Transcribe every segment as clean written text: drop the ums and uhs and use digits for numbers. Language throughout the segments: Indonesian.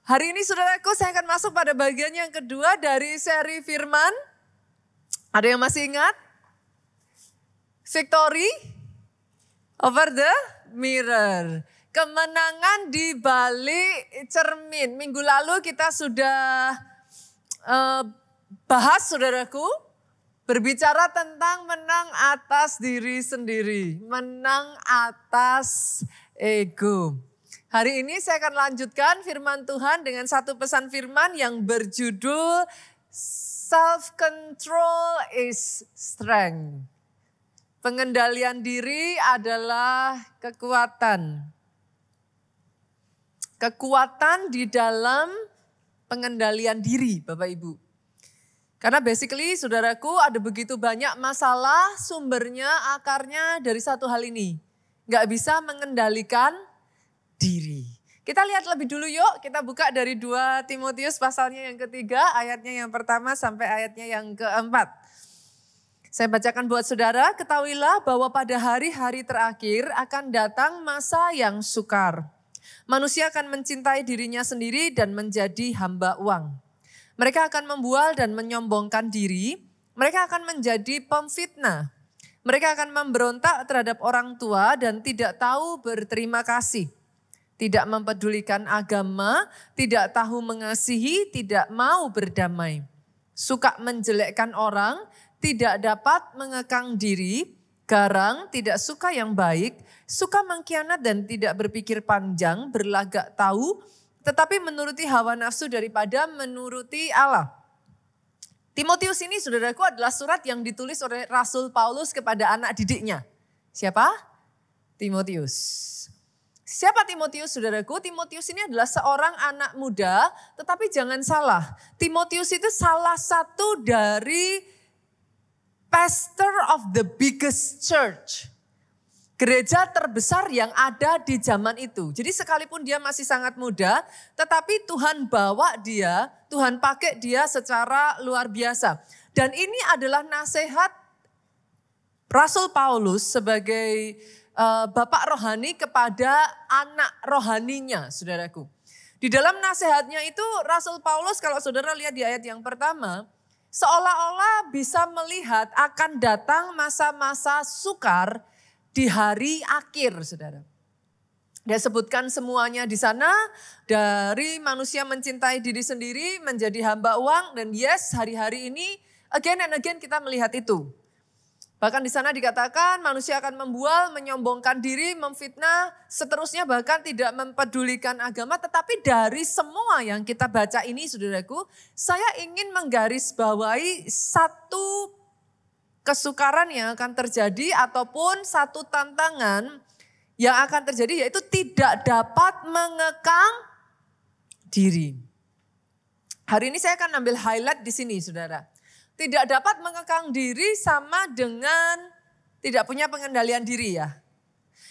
Hari ini saudaraku saya akan masuk pada bagian yang kedua dari seri firman. Ada yang masih ingat? Victory over the mirror. Kemenangan di balik cermin. Minggu lalu kita sudah bahas saudaraku. Berbicara tentang menang atas diri sendiri. Menang atas ego. Hari ini saya akan lanjutkan firman Tuhan dengan satu pesan firman yang berjudul Self-control is strength. Pengendalian diri adalah kekuatan. Kekuatan di dalam pengendalian diri, Bapak Ibu. Karena basically saudaraku ada begitu banyak masalah sumbernya, akarnya dari satu hal ini. Gak bisa mengendalikan diri. Kita lihat lebih dulu yuk, kita buka dari 2 Timotius pasalnya yang ketiga, ayatnya yang pertama sampai ayatnya yang keempat. Saya bacakan buat saudara, ketahuilah bahwa pada hari-hari terakhir akan datang masa yang sukar. Manusia akan mencintai dirinya sendiri dan menjadi hamba uang. Mereka akan membual dan menyombongkan diri, mereka akan menjadi pemfitnah. Mereka akan memberontak terhadap orang tua dan tidak tahu berterima kasih. Tidak mempedulikan agama, tidak tahu mengasihi, tidak mau berdamai. Suka menjelekkan orang, tidak dapat mengekang diri, garang, tidak suka yang baik, suka mengkhianat dan tidak berpikir panjang, berlagak tahu, tetapi menuruti hawa nafsu daripada menuruti Allah. Timotius ini saudaraku adalah surat yang ditulis oleh Rasul Paulus kepada anak didiknya. Siapa? Timotius. Siapa Timotius saudaraku? Timotius ini adalah seorang anak muda, tetapi jangan salah. Timotius itu salah satu dari pastor of the biggest church. Gereja terbesar yang ada di zaman itu. Jadi sekalipun dia masih sangat muda, tetapi Tuhan bawa dia, Tuhan pakai dia secara luar biasa. Dan ini adalah nasihat Rasul Paulus sebagai bapak rohani kepada anak rohaninya, saudaraku. Di dalam nasihatnya itu Rasul Paulus kalau saudara lihat di ayat yang pertama, seolah-olah bisa melihat akan datang masa-masa sukar di hari akhir, saudara. Dia sebutkan semuanya di sana, dari manusia mencintai diri sendiri menjadi hamba uang, dan yes, hari-hari ini again and again kita melihat itu. Bahkan di sana dikatakan manusia akan membual, menyombongkan diri, memfitnah, seterusnya bahkan tidak mempedulikan agama. Tetapi dari semua yang kita baca ini saudaraku, saya ingin menggarisbawahi satu kesukaran yang akan terjadi ataupun satu tantangan yang akan terjadi, yaitu tidak dapat mengekang diri. Hari ini saya akan ambil highlight di sini saudara. Tidak dapat mengekang diri sama dengan tidak punya pengendalian diri ya.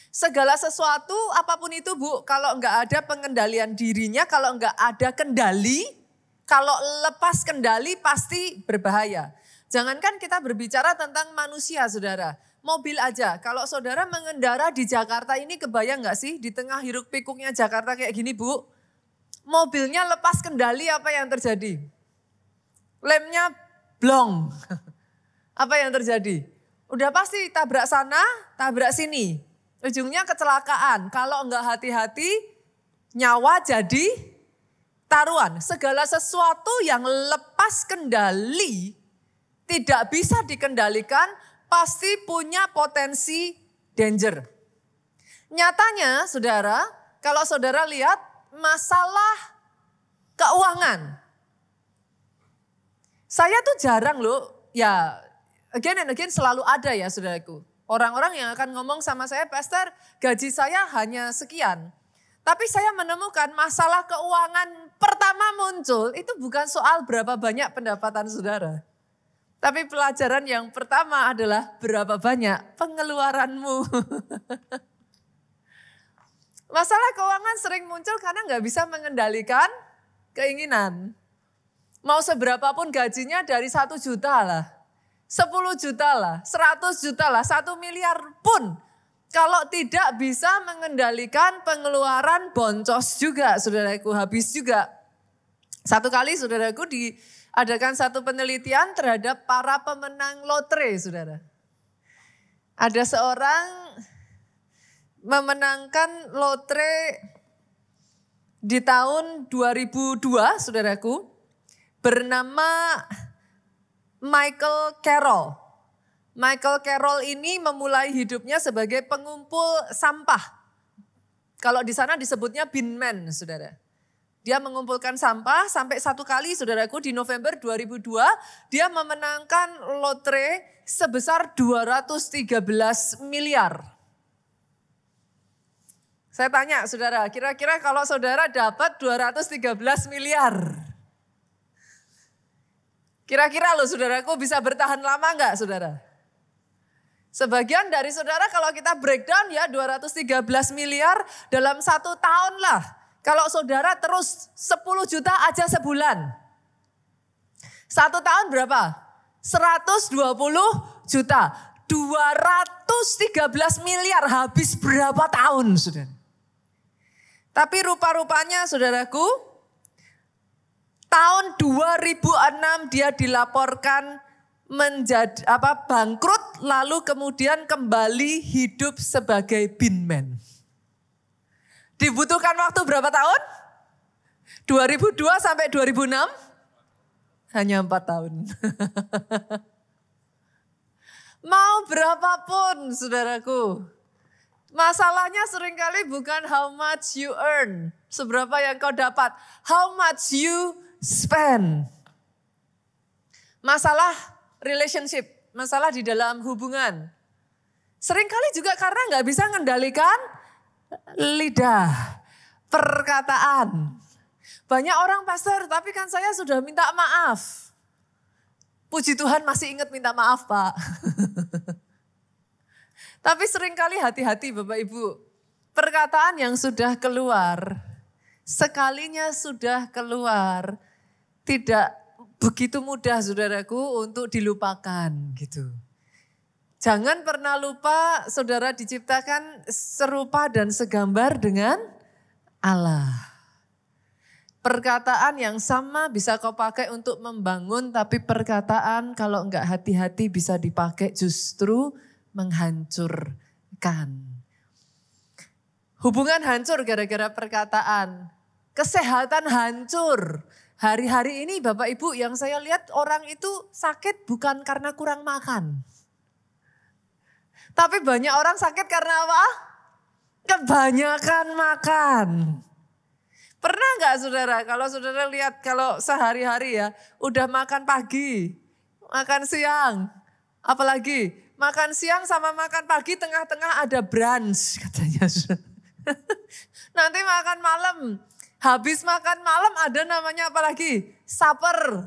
Segala sesuatu apapun itu Bu, kalau enggak ada pengendalian dirinya, kalau enggak ada kendali, kalau lepas kendali pasti berbahaya. Jangankan kita berbicara tentang manusia saudara, mobil aja. Kalau saudara mengendara di Jakarta ini kebayang enggak sih di tengah hiruk pikuknya Jakarta kayak gini Bu. Mobilnya lepas kendali apa yang terjadi? Lemnya blong. Apa yang terjadi? Udah pasti tabrak sana, tabrak sini. Ujungnya kecelakaan. Kalau enggak hati-hati, nyawa jadi taruhan. Segala sesuatu yang lepas kendali, tidak bisa dikendalikan, pasti punya potensi danger. Nyatanya saudara, kalau saudara lihat masalah keuangan. Saya tuh jarang loh, ya again and again selalu ada ya saudaraku. Orang-orang yang akan ngomong sama saya, Pastor gaji saya hanya sekian. Tapi saya menemukan masalah keuangan pertama muncul itu bukan soal berapa banyak pendapatan saudara. Tapi pelajaran yang pertama adalah berapa banyak pengeluaranmu. Masalah keuangan sering muncul karena nggak bisa mengendalikan keinginan. Mau seberapapun gajinya dari 1 juta lah, 10 juta lah, 100 juta lah, 1 miliar pun. Kalau tidak bisa mengendalikan pengeluaran boncos juga, saudaraku, habis juga. Satu kali saudaraku diadakan satu penelitian terhadap para pemenang lotre saudara. Ada seorang memenangkan lotre di tahun 2002 saudaraku bernama Michael Carroll. Michael Carroll ini memulai hidupnya sebagai pengumpul sampah. Kalau di sana disebutnya binman, saudara. Dia mengumpulkan sampah sampai satu kali, saudaraku, di November 2002, dia memenangkan lotre sebesar 213 miliar. Saya tanya, saudara, kira-kira kalau saudara dapat 213 miliar, kira-kira loh saudaraku bisa bertahan lama enggak, saudara? Sebagian dari saudara kalau kita breakdown ya 213 miliar dalam 1 tahun lah. Kalau saudara terus 10 juta aja sebulan. 1 tahun berapa? 120 juta. 213 miliar habis berapa tahun saudara? Tapi rupa-rupanya saudaraku, tahun 2006 dia dilaporkan bangkrut lalu kemudian kembali hidup sebagai binman. Dibutuhkan waktu berapa tahun? 2002 sampai 2006? Hanya 4 tahun. Mau berapapun saudaraku. Masalahnya seringkali bukan how much you earn. Seberapa yang kau dapat. How much you spend. Masalah relationship, masalah di dalam hubungan. Seringkali juga karena nggak bisa mengendalikan lidah, perkataan. Banyak orang pastor, tapi kan saya sudah minta maaf. Puji Tuhan masih ingat minta maaf Pak. Tapi seringkali hati-hati Bapak Ibu. Perkataan yang sudah keluar, sekalinya sudah keluar, tidak begitu mudah saudaraku untuk dilupakan gitu. Jangan pernah lupa saudara diciptakan serupa dan segambar dengan Allah. Perkataan yang sama bisa kau pakai untuk membangun, tapi perkataan kalau enggak hati-hati bisa dipakai justru menghancurkan. Hubungan hancur gara-gara perkataan. Kesehatan hancur. Hari-hari ini Bapak Ibu yang saya lihat orang itu sakit bukan karena kurang makan. Tapi banyak orang sakit karena apa? Kebanyakan makan. Pernah nggak saudara, kalau saudara lihat kalau sehari-hari ya, udah makan pagi, makan siang, apalagi makan siang sama makan pagi tengah-tengah ada brunch katanya. Nanti makan malam. Habis makan malam ada namanya apa lagi? Supper.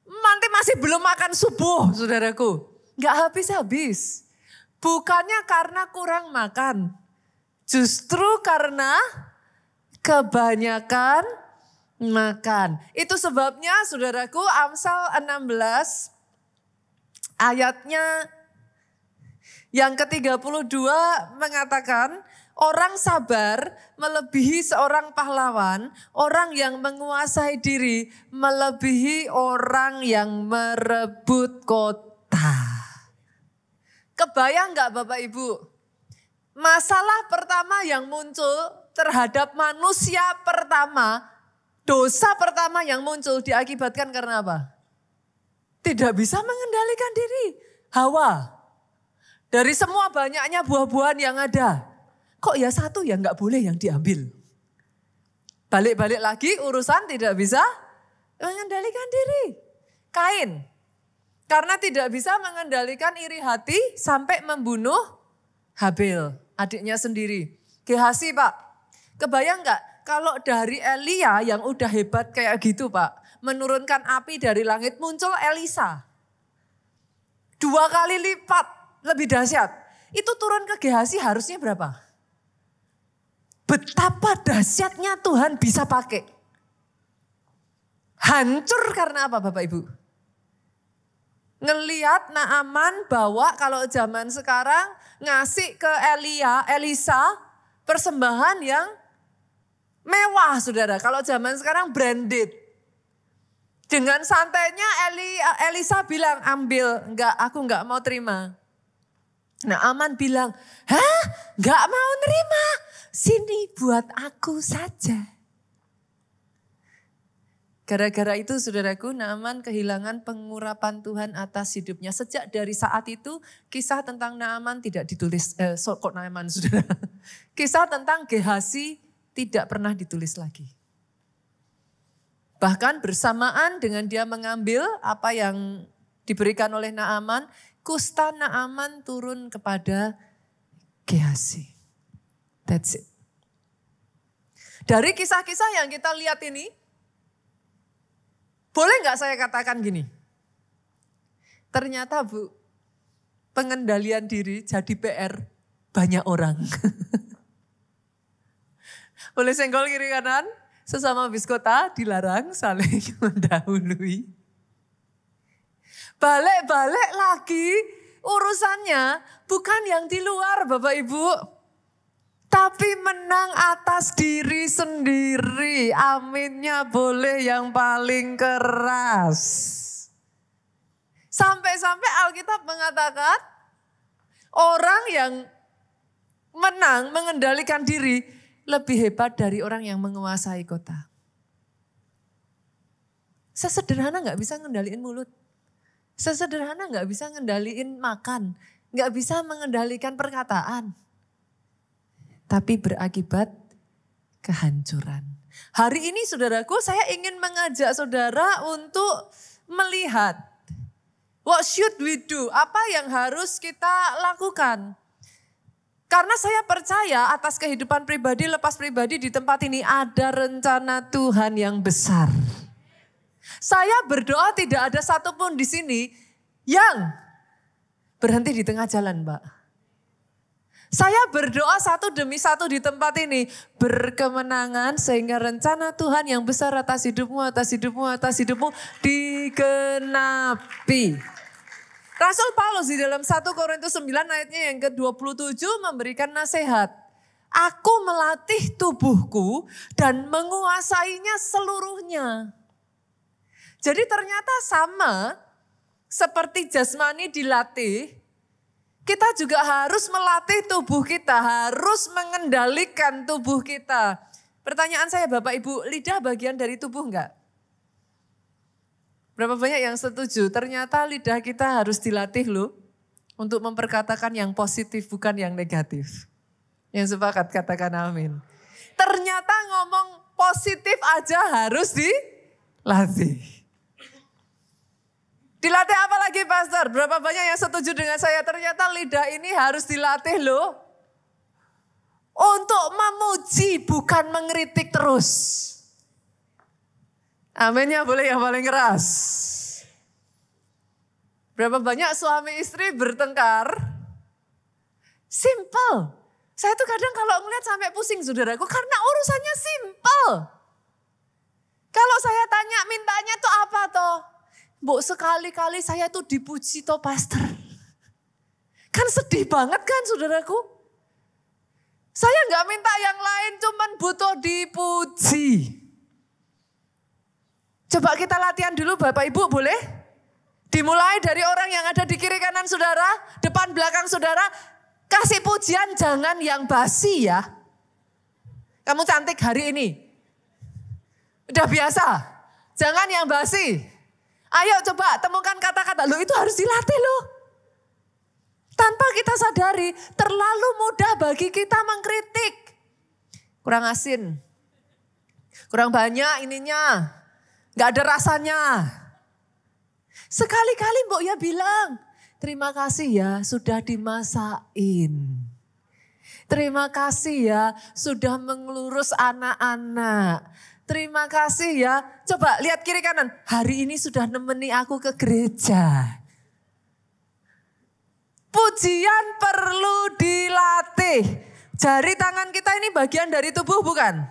Nanti masih belum makan subuh saudaraku. Gak habis-habis. Bukannya karena kurang makan. Justru karena kebanyakan makan. Itu sebabnya saudaraku Amsal 16 ayatnya yang ke-32 mengatakan, orang sabar melebihi seorang pahlawan, orang yang menguasai diri melebihi orang yang merebut kota. Kebayang gak Bapak Ibu? Masalah pertama yang muncul terhadap manusia pertama, dosa pertama yang muncul diakibatkan karena apa? Tidak bisa mengendalikan diri. Hawa. Dari semua banyaknya buah-buahan yang ada. Kok ya satu yang gak boleh yang diambil. Balik-balik lagi urusan tidak bisa mengendalikan diri. Kain. Karena tidak bisa mengendalikan iri hati sampai membunuh Habil. Adiknya sendiri. Gehasi Pak. Kebayang gak kalau dari Elia yang udah hebat kayak gitu Pak. Menurunkan api dari langit muncul Elisa. 2 kali lipat lebih dahsyat. Itu turun ke Gehasi harusnya berapa? Betapa dahsyatnya Tuhan bisa pakai. Hancur karena apa Bapak Ibu? Ngeliat Naaman bawa kalau zaman sekarang ngasih ke Elisa persembahan yang mewah saudara. Kalau zaman sekarang branded. Dengan santainya Elisa bilang, ambil, aku enggak mau terima. Naaman bilang, hah? Enggak mau nerima? Sini buat aku saja. Gara-gara itu saudaraku, Naaman kehilangan pengurapan Tuhan atas hidupnya. Sejak dari saat itu kisah tentang Naaman tidak ditulis, kok Naaman saudara. Kisah tentang Gehazi tidak pernah ditulis lagi. Bahkan bersamaan dengan dia mengambil apa yang diberikan oleh Naaman, kusta Naaman turun kepada Gehazi. That's it. Dari kisah-kisah yang kita lihat ini, boleh nggak saya katakan gini? Ternyata Bu, pengendalian diri jadi PR banyak orang. Boleh senggol kiri kanan, sesama biskota dilarang saling mendahului. Balik-balik lagi urusannya bukan yang di luar Bapak Ibu. Tapi menang atas diri sendiri. Aminnya boleh yang paling keras. Sampai-sampai Alkitab mengatakan orang yang menang mengendalikan diri lebih hebat dari orang yang menguasai kota. Sesederhana gak bisa ngendaliin mulut. Sesederhana gak bisa ngendaliin makan. Gak bisa mengendalikan perkataan. Tapi berakibat kehancuran. Hari ini saudaraku, saya ingin mengajak saudara untuk melihat what should we do, apa yang harus kita lakukan. Karena saya percaya atas kehidupan pribadi, lepas pribadi di tempat ini ada rencana Tuhan yang besar. Saya berdoa tidak ada satupun di sini yang berhenti di tengah jalan, Mbak. Saya berdoa satu demi satu di tempat ini berkemenangan sehingga rencana Tuhan yang besar atas hidupmu, atas hidupmu, atas hidupmu digenapi. Rasul Paulus di dalam 1 Korintus 9 ayatnya yang ke-27 memberikan nasihat. Aku melatih tubuhku dan menguasainya seluruhnya. Jadi ternyata sama seperti jasmani dilatih. Kita juga harus melatih tubuh kita, harus mengendalikan tubuh kita. Pertanyaan saya Bapak Ibu, lidah bagian dari tubuh enggak? Berapa banyak yang setuju? Ternyata lidah kita harus dilatih loh untuk memperkatakan yang positif bukan yang negatif. Yang sepakat katakan amin. Ternyata ngomong positif aja harus dilatih. Dilatih apa lagi Pastor? Berapa banyak yang setuju dengan saya? Ternyata lidah ini harus dilatih loh. Untuk memuji bukan mengkritik terus. Aminnya boleh yang paling keras. Berapa banyak suami istri bertengkar? Simple. Saya tuh kadang kalau ngeliat sampai pusing saudaraku karena urusannya simple. Kalau saya tanya mintanya tuh apa toh? Bu, sekali-kali saya tuh dipuji toh pastor. Kan sedih banget kan saudaraku. Saya gak minta yang lain, cuman butuh dipuji. Coba kita latihan dulu Bapak Ibu boleh? Dimulai dari orang yang ada di kiri kanan saudara, depan belakang saudara. Kasih pujian jangan yang basi ya. Kamu cantik hari ini. Udah biasa, jangan yang basi. Ayo coba temukan kata-kata, loh itu harus dilatih loh. Tanpa kita sadari, terlalu mudah bagi kita mengkritik. Kurang asin, kurang banyak ininya, gak ada rasanya. Sekali-kali Mbok ya bilang, terima kasih ya sudah dimasakin. Terima kasih ya sudah mengelurus anak-anak. Terima kasih ya. Coba lihat kiri kanan. Hari ini sudah nemeni aku ke gereja. Pujian perlu dilatih. Jari tangan kita ini bagian dari tubuh bukan?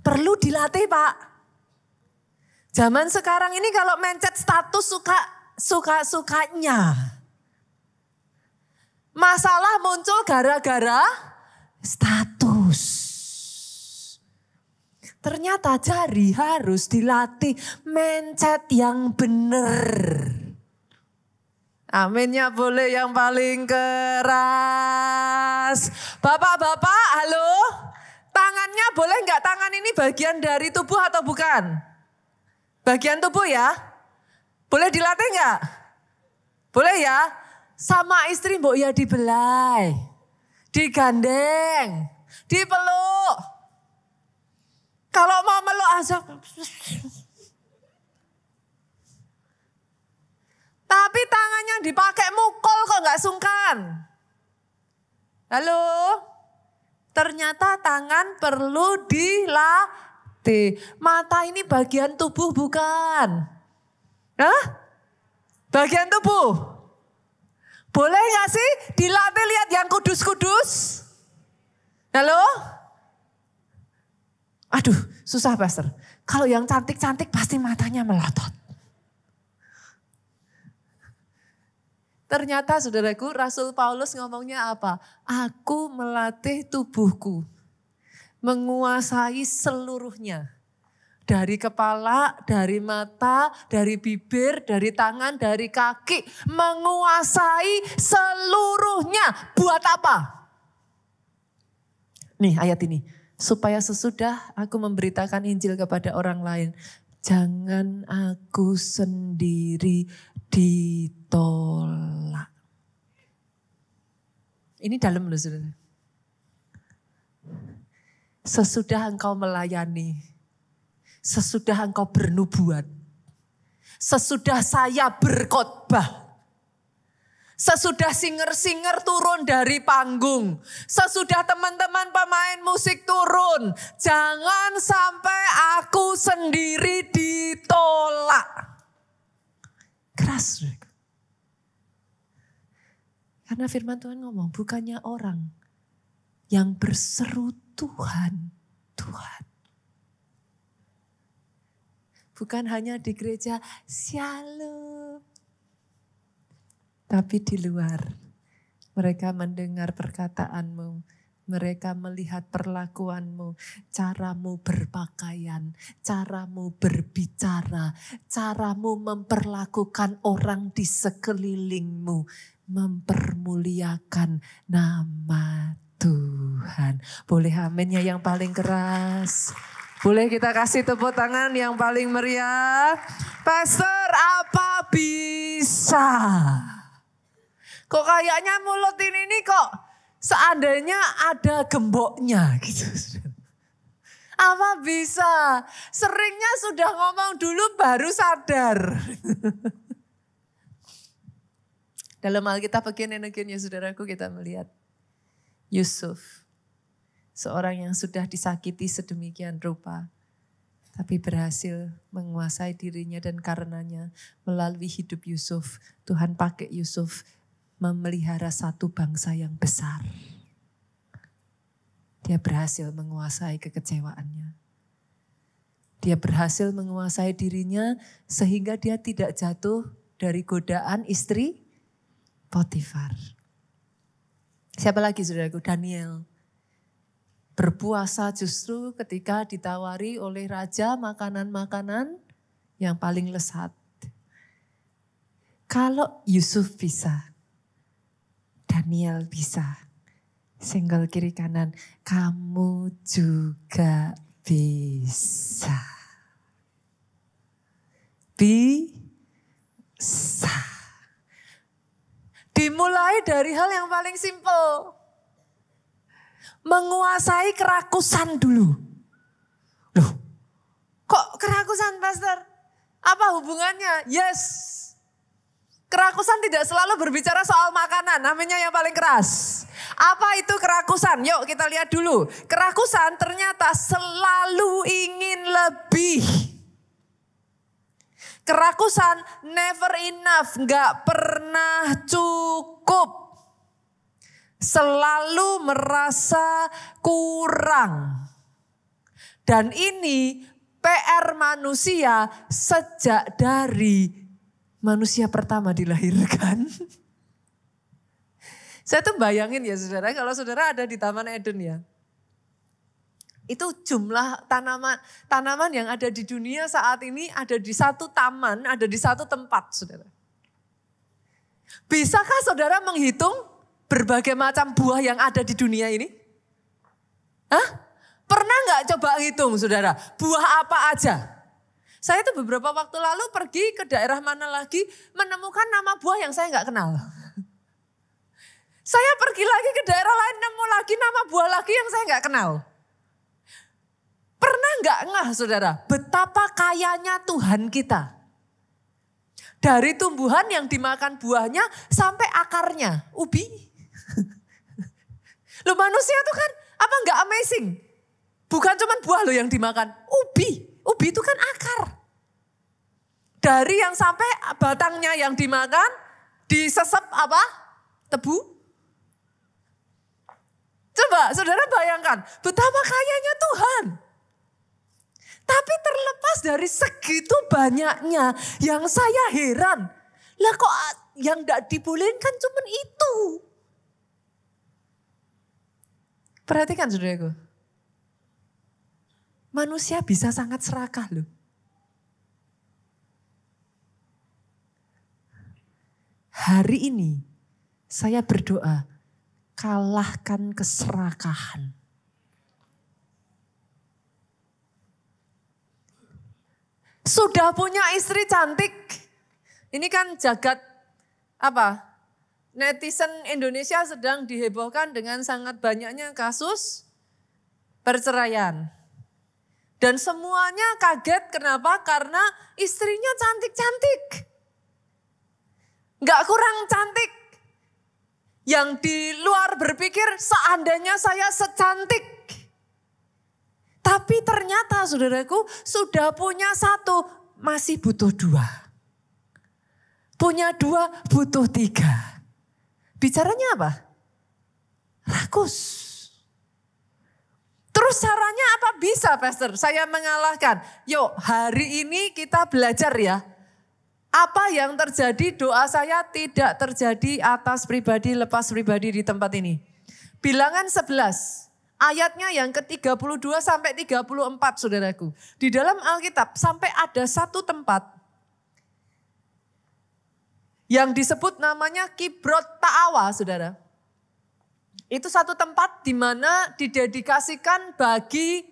Perlu dilatih Pak. Zaman sekarang ini kalau mencet status suka-sukanya. Masalah muncul gara-gara status. Ternyata jari harus dilatih mencet yang benar. Aminnya boleh yang paling keras. Bapak-bapak, halo. Tangannya boleh nggak tangan ini bagian dari tubuh atau bukan? Bagian tubuh ya. Boleh dilatih nggak? Boleh ya. Sama istri mbok ya dibelai. Digandeng. Dipeluk. Kalau mau meluk aja. Tapi tangannya dipakai mukul kok nggak sungkan. Halo? Ternyata tangan perlu dilatih. Mata ini bagian tubuh bukan? Hah? Bagian tubuh? Boleh gak sih dilatih lihat yang kudus-kudus? Halo? Aduh susah pastor. Kalau yang cantik-cantik pasti matanya melotot. Ternyata saudaraku Rasul Paulus ngomongnya apa? Aku melatih tubuhku. Menguasai seluruhnya. Dari kepala, dari mata, dari bibir, dari tangan, dari kaki. Menguasai seluruhnya. Buat apa? Nih ayat ini. Supaya sesudah aku memberitakan Injil kepada orang lain. Jangan aku sendiri ditolak. Ini dalam loh saudara. Sesudah engkau melayani. Sesudah engkau bernubuat. Sesudah saya berkhotbah. Sesudah singer-singer turun dari panggung. Sesudah teman-teman pemain musik turun. Jangan sampai aku sendiri ditolak. Keras. Karena firman Tuhan ngomong, bukannya orang yang berseru Tuhan, Tuhan. Bukan hanya di gereja, Shalom. Tapi di luar, mereka mendengar perkataanmu, mereka melihat perlakuanmu, caramu berpakaian, caramu berbicara, caramu memperlakukan orang di sekelilingmu, mempermuliakan nama Tuhan. Boleh aminnya yang paling keras. Boleh kita kasih tepuk tangan yang paling meriah. Pastor, apa bisa? Kok kayaknya mulut ini kok seandainya ada gemboknya gitu. Apa bisa? Seringnya sudah ngomong dulu baru sadar. Dalam Alkitab bagian yang saudaraku kita melihat Yusuf. Seorang yang sudah disakiti sedemikian rupa. Tapi berhasil menguasai dirinya dan karenanya melalui hidup Yusuf. Tuhan pakai Yusuf memelihara satu bangsa yang besar. Dia berhasil menguasai kekecewaannya. Dia berhasil menguasai dirinya sehingga dia tidak jatuh dari godaan istri Potifar. Siapa lagi saudaraku? Daniel. Berpuasa justru ketika ditawari oleh raja makanan-makanan yang paling lesat. Kalau Yusuf bisa, Daniel bisa. Senggol kiri kanan, kamu juga bisa. Bisa. Dimulai dari hal yang paling simpel. Menguasai kerakusan dulu. Loh, kok kerakusan pastor? Apa hubungannya? Yes. Kerakusan tidak selalu berbicara soal makanan, namanya yang paling keras. Apa itu kerakusan? Yuk kita lihat dulu. Kerakusan ternyata selalu ingin lebih. Kerakusan never enough, gak pernah cukup. Selalu merasa kurang. Dan ini PR manusia sejak dari manusia pertama dilahirkan. Saya tuh bayangin ya saudara, kalau saudara ada di Taman Eden ya. Itu jumlah tanaman yang ada di dunia saat ini ada di satu taman, ada di satu tempat, saudara. Bisakah saudara menghitung berbagai macam buah yang ada di dunia ini? Hah? Pernah nggak coba hitung, saudara? Buah apa aja? Saya tuh beberapa waktu lalu pergi ke daerah mana lagi menemukan nama buah yang saya nggak kenal. Saya pergi lagi ke daerah lain nemu lagi nama buah lagi yang saya nggak kenal. Pernah nggak ngeh, saudara, betapa kayanya Tuhan kita? Dari tumbuhan yang dimakan buahnya sampai akarnya, ubi. Loh, manusia tuh kan apa nggak amazing? Bukan cuma buah loh yang dimakan, ubi. Ubi itu kan akar. Dari yang sampai batangnya yang dimakan, disesep apa? Tebu. Coba saudara bayangkan, betapa kayanya Tuhan. Tapi terlepas dari segitu banyaknya, yang saya heran, lah kok yang gak dibolehkan cuma itu. Perhatikan saudaraku, manusia bisa sangat serakah loh. Hari ini saya berdoa, kalahkan keserakahan. Sudah punya istri cantik. Ini kan jagat apa? Netizen Indonesia sedang dihebohkan dengan sangat banyaknya kasus perceraian. Dan semuanya kaget, kenapa? Karena istrinya cantik-cantik. Gak kurang cantik. Yang di luar berpikir seandainya saya secantik. Tapi ternyata saudaraku sudah punya satu, masih butuh dua. Punya dua, butuh tiga. Bicaranya apa? Rakus. Terus caranya apa bisa, Pastor? Saya mengalahkan. Yuk, hari ini kita belajar ya. Apa yang terjadi, doa saya tidak terjadi atas pribadi, lepas pribadi di tempat ini. Bilangan 11. Ayatnya yang ke-32 sampai 34, saudaraku. Di dalam Alkitab sampai ada satu tempat yang disebut namanya Kibrot Ta'awa, saudara. Itu satu tempat di mana didedikasikan bagi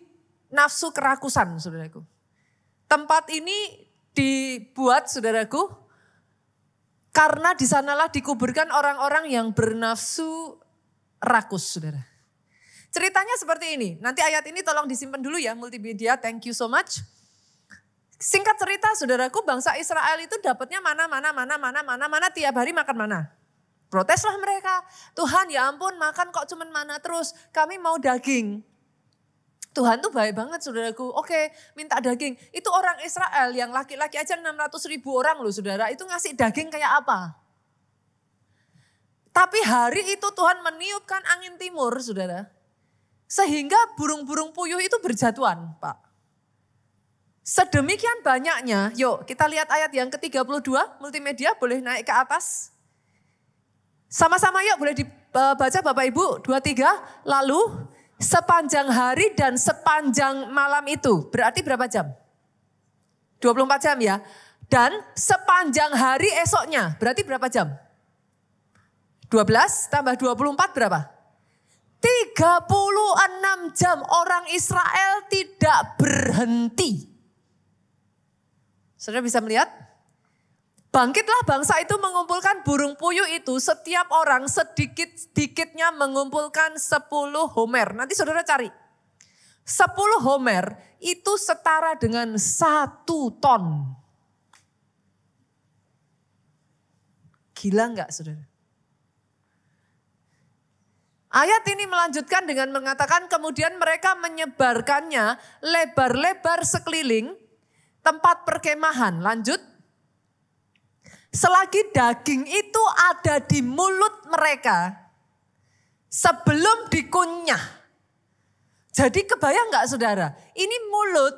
nafsu kerakusan, saudaraku. Tempat ini dibuat, saudaraku, karena di sanalah dikuburkan orang-orang yang bernafsu rakus, saudara. Ceritanya seperti ini. Nanti ayat ini tolong disimpan dulu ya multimedia. Thank you so much. Singkat cerita saudaraku, bangsa Israel itu dapatnya mana tiap hari makan mana. Proteslah mereka. Tuhan ya ampun makan kok cuman mana terus. Kami mau daging. Tuhan tuh baik banget saudaraku. Oke, minta daging. Itu orang Israel yang laki-laki aja 600.000 orang loh saudara. Itu ngasih daging kayak apa? Tapi hari itu Tuhan meniupkan angin timur saudara. Sehingga burung-burung puyuh itu berjatuhan, Pak. Sedemikian banyaknya, yuk kita lihat ayat yang ke-32, multimedia boleh naik ke atas. Sama-sama yuk boleh dibaca Bapak Ibu, 23. Lalu sepanjang hari dan sepanjang malam itu, berarti berapa jam? 24 jam ya. Dan sepanjang hari esoknya, berarti berapa jam? 12 tambah 24 berapa? 36 jam orang Israel tidak berhenti. Saudara bisa melihat? Bangkitlah bangsa itu mengumpulkan burung puyuh itu. Setiap orang sedikit-sedikitnya mengumpulkan 10 homer. Nanti saudara cari. 10 homer itu setara dengan 1 ton. Gila enggak saudara? Ayat ini melanjutkan dengan mengatakan kemudian mereka menyebarkannya lebar-lebar sekeliling tempat perkemahan. Lanjut. Selagi daging itu ada di mulut mereka sebelum dikunyah. Jadi kebayang gak saudara? Ini mulut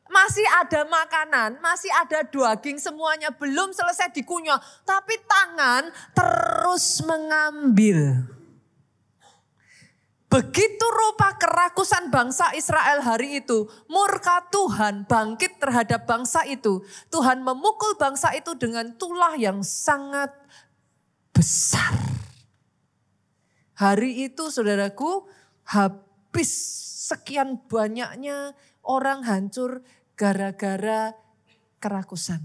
masih ada makanan, masih ada daging semuanya belum selesai dikunyah. Tapi tangan terus mengambil. Begitu rupa kerakusan bangsa Israel hari itu, murka Tuhan bangkit terhadap bangsa itu. Tuhan memukul bangsa itu dengan tulah yang sangat besar. Hari itu saudaraku, habis sekian banyaknya orang hancur gara-gara kerakusan.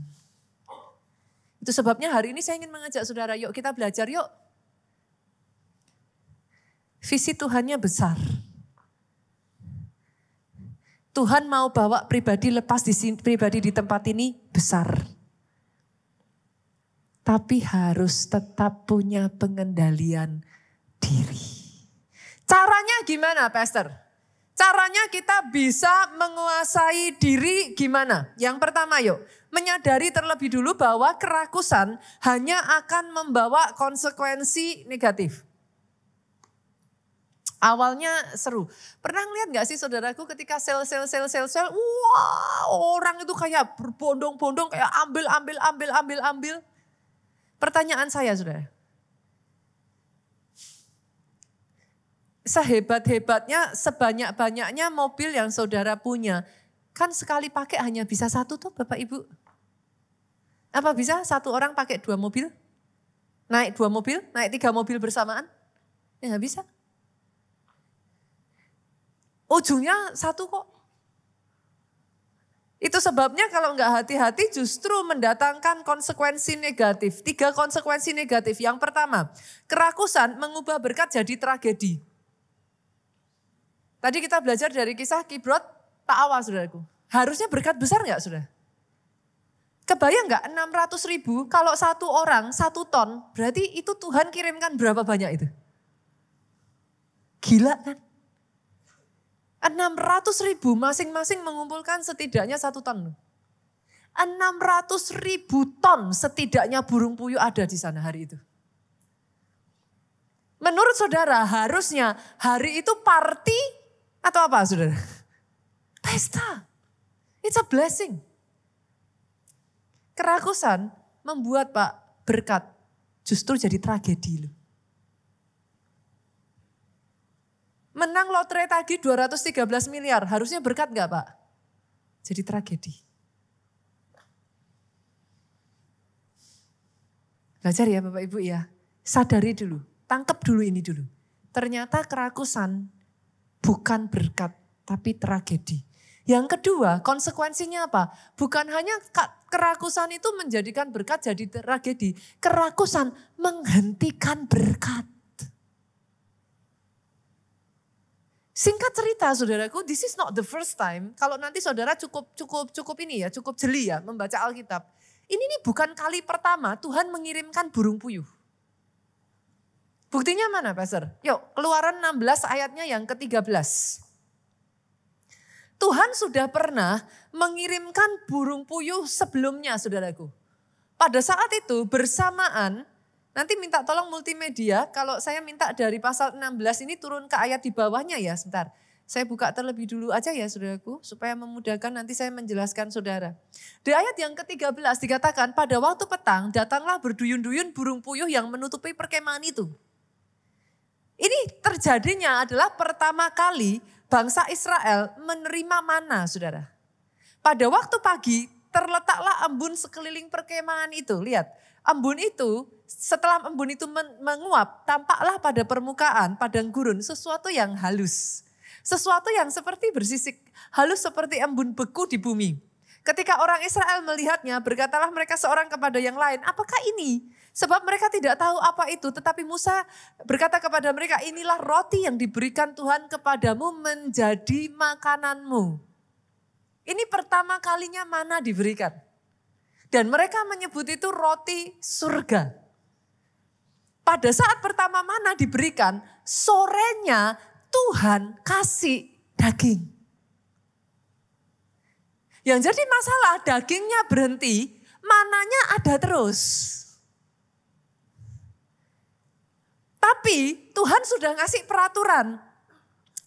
Itu sebabnya hari ini saya ingin mengajak saudara, yuk kita belajar yuk. Visi Tuhannya besar. Tuhan mau bawa pribadi lepas pribadi di tempat ini besar. Tapi harus tetap punya pengendalian diri. Caranya gimana, Pastor? Caranya kita bisa menguasai diri gimana? Yang pertama yuk, menyadari terlebih dulu bahwa kerakusan hanya akan membawa konsekuensi negatif. Awalnya seru. Pernah ngeliat gak sih saudaraku ketika sel, wah orang itu kayak berbondong-bondong kayak ambil. Pertanyaan saya saudara. Sehebat-hebatnya, sebanyak-banyaknya mobil yang saudara punya. Kan sekali pakai hanya bisa satu tuh Bapak Ibu. Apa bisa satu orang pakai 2 mobil? Naik 2 mobil, naik 3 mobil bersamaan? Ya gak bisa. Ujungnya satu kok. Itu sebabnya kalau nggak hati-hati justru mendatangkan konsekuensi negatif. 3 konsekuensi negatif. Yang pertama, kerakusan mengubah berkat jadi tragedi. Tadi kita belajar dari kisah Kibrot Ta'awa saudaraku. Harusnya berkat besar nggak saudara? Kebayang nggak 600.000 kalau 1 orang 1 ton, berarti itu Tuhan kirimkan berapa banyak itu? Gila kan? 600.000 masing-masing mengumpulkan setidaknya 1 ton. 600.000 ton setidaknya burung puyuh ada di sana hari itu. Menurut saudara harusnya hari itu party atau apa saudara? Pesta. It's a blessing. Kerakusan membuat Pak berkat justru jadi tragedi loh. Menang lotre tagih 213 miliar, harusnya berkat gak Pak? Jadi tragedi. Belajar ya Bapak Ibu ya, sadari dulu, tangkap dulu ini dulu. Ternyata kerakusan bukan berkat, tapi tragedi. Yang kedua, konsekuensinya apa? Bukan hanya kerakusan itu menjadikan berkat jadi tragedi. Kerakusan menghentikan berkat. Singkat cerita saudaraku, this is not the first time. Kalau nanti saudara cukup ini ya, cukup jeli ya membaca Alkitab. Ini bukan kali pertama Tuhan mengirimkan burung puyuh. Buktinya mana Pastor? Yuk Keluaran 16 ayatnya yang ke-13. Tuhan sudah pernah mengirimkan burung puyuh sebelumnya saudaraku. Pada saat itu bersamaan, nanti minta tolong multimedia, kalau saya minta dari pasal 16 ini turun ke ayat di bawahnya ya, sebentar. Saya buka terlebih dulu aja ya saudaraku, supaya memudahkan nanti saya menjelaskan saudara. Di ayat yang ke-13 dikatakan, pada waktu petang datanglah berduyun-duyun burung puyuh yang menutupi perkemahan itu. Ini terjadinya adalah pertama kali bangsa Israel menerima mana saudara. Pada waktu pagi terletaklah embun sekeliling perkemahan itu, lihat. Embun itu, setelah embun itu menguap, tampaklah pada permukaan padang gurun sesuatu yang halus. Sesuatu yang seperti bersisik, halus seperti embun beku di bumi. Ketika orang Israel melihatnya, berkatalah mereka seorang kepada yang lain, apakah ini? Sebab mereka tidak tahu apa itu, tetapi Musa berkata kepada mereka, inilah roti yang diberikan Tuhan kepadamu menjadi makananmu. Ini pertama kalinya mana diberikan. Dan mereka menyebut itu roti surga. Pada saat pertama mana diberikan, sorenya Tuhan kasih daging. Yang jadi masalah dagingnya berhenti, mananya ada terus. Tapi Tuhan sudah ngasih peraturan.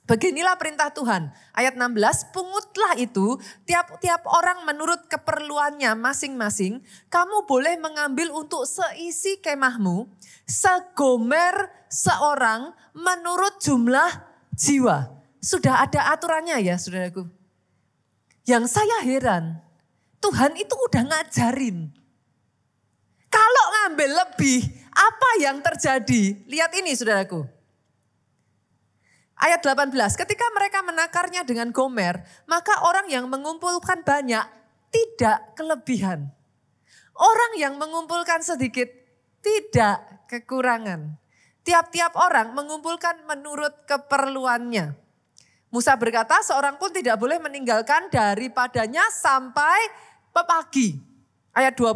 Beginilah perintah Tuhan. Ayat 16, pungutlah itu tiap-tiap orang menurut keperluannya masing-masing. Kamu boleh mengambil untuk seisi kemahmu, segomer seorang menurut jumlah jiwa. Sudah ada aturannya ya saudaraku. Yang saya heran, Tuhan itu udah ngajarin. Kalau ngambil lebih, apa yang terjadi? Lihat ini saudaraku. Ayat 18, ketika mereka menakarnya dengan Gomer, maka orang yang mengumpulkan banyak tidak kelebihan. Orang yang mengumpulkan sedikit tidak kekurangan. Tiap-tiap orang mengumpulkan menurut keperluannya. Musa berkata, seorang pun tidak boleh meninggalkan daripadanya sampai pagi. Ayat 20,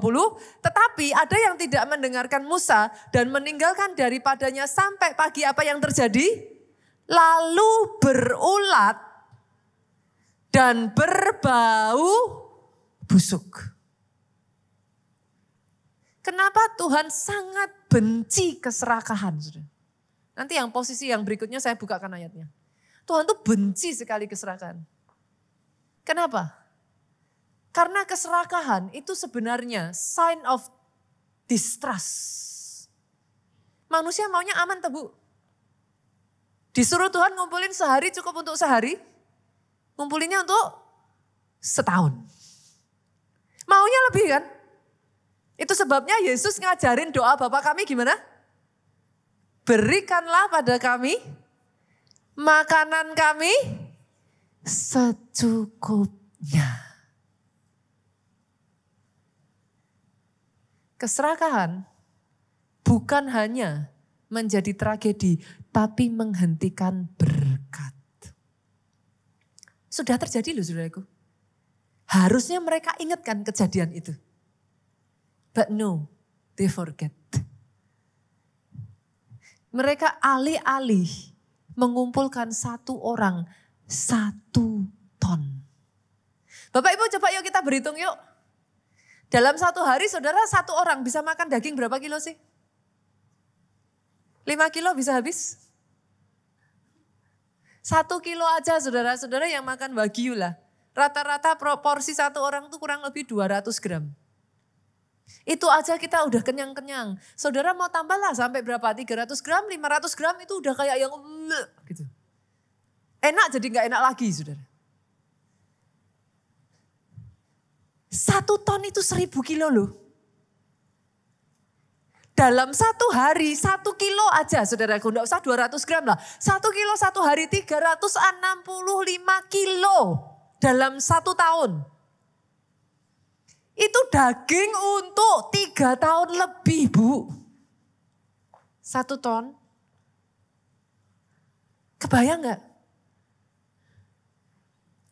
tetapi ada yang tidak mendengarkan Musa dan meninggalkan daripadanya sampai pagi. Apa yang terjadi? Lalu berulat dan berbau busuk. Kenapa Tuhan sangat benci keserakahan? Nanti yang posisi yang berikutnya saya bukakan ayatnya. Tuhan tuh benci sekali keserakahan. Kenapa? Karena keserakahan itu sebenarnya sign of distrust. Manusia maunya aman Bu. Disuruh Tuhan ngumpulin sehari cukup untuk sehari. Ngumpulinnya untuk setahun. Maunya lebih kan? Itu sebabnya Yesus ngajarin doa Bapa kami gimana? Berikanlah pada kami makanan kami secukupnya. Keserakahan bukan hanya menjadi tragedi, tapi menghentikan berkat. Sudah terjadi loh saudaraku. Harusnya mereka ingatkan kejadian itu. But no, they forget. Mereka alih-alih mengumpulkan satu orang 1 ton. Bapak Ibu coba yuk kita berhitung yuk. Dalam 1 hari saudara 1 orang bisa makan daging berapa kilo sih? 5 kilo bisa habis? 1 kilo aja saudara-saudara yang makan wagyu lah. Rata-rata porsi 1 orang tuh kurang lebih 200 gram. Itu aja kita udah kenyang-kenyang. Saudara mau tambah lah sampai berapa? 300 gram, 500 gram itu udah kayak yang gitu. Enak jadi gak enak lagi saudara. 1 ton itu 1000 kilo loh. Dalam 1 hari 1 kilo aja saudaraku, enggak usah 200 gram lah. 1 kilo 1 hari 365 kilo dalam 1 tahun. Itu daging untuk 3 tahun lebih Bu. 1 ton. Kebayang gak?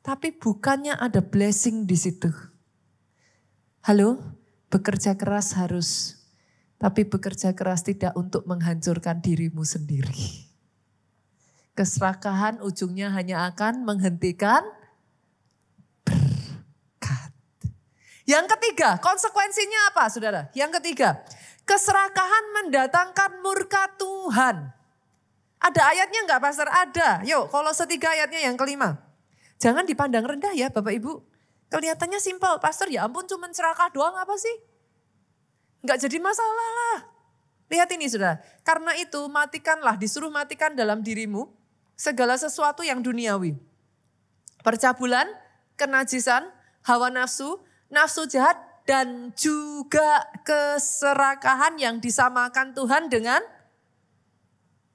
Tapi bukannya ada blessing di situ. Halo, bekerja keras harus. Tapi bekerja keras tidak untuk menghancurkan dirimu sendiri. Keserakahan ujungnya hanya akan menghentikan berkat. Yang ketiga, konsekuensinya apa saudara? Yang ketiga, keserakahan mendatangkan murka Tuhan. Ada ayatnya enggak Pastor? Ada. Yuk, Kolose 3 ayatnya yang kelima. Jangan dipandang rendah ya Bapak Ibu. Kelihatannya simpel, Pastor ya ampun cuman serakah doang apa sih? Enggak jadi masalah lah. Lihat ini saudara. Karena itu matikanlah, disuruh matikan dalam dirimu segala sesuatu yang duniawi. Percabulan, kenajisan, hawa nafsu, nafsu jahat, dan juga keserakahan yang disamakan Tuhan dengan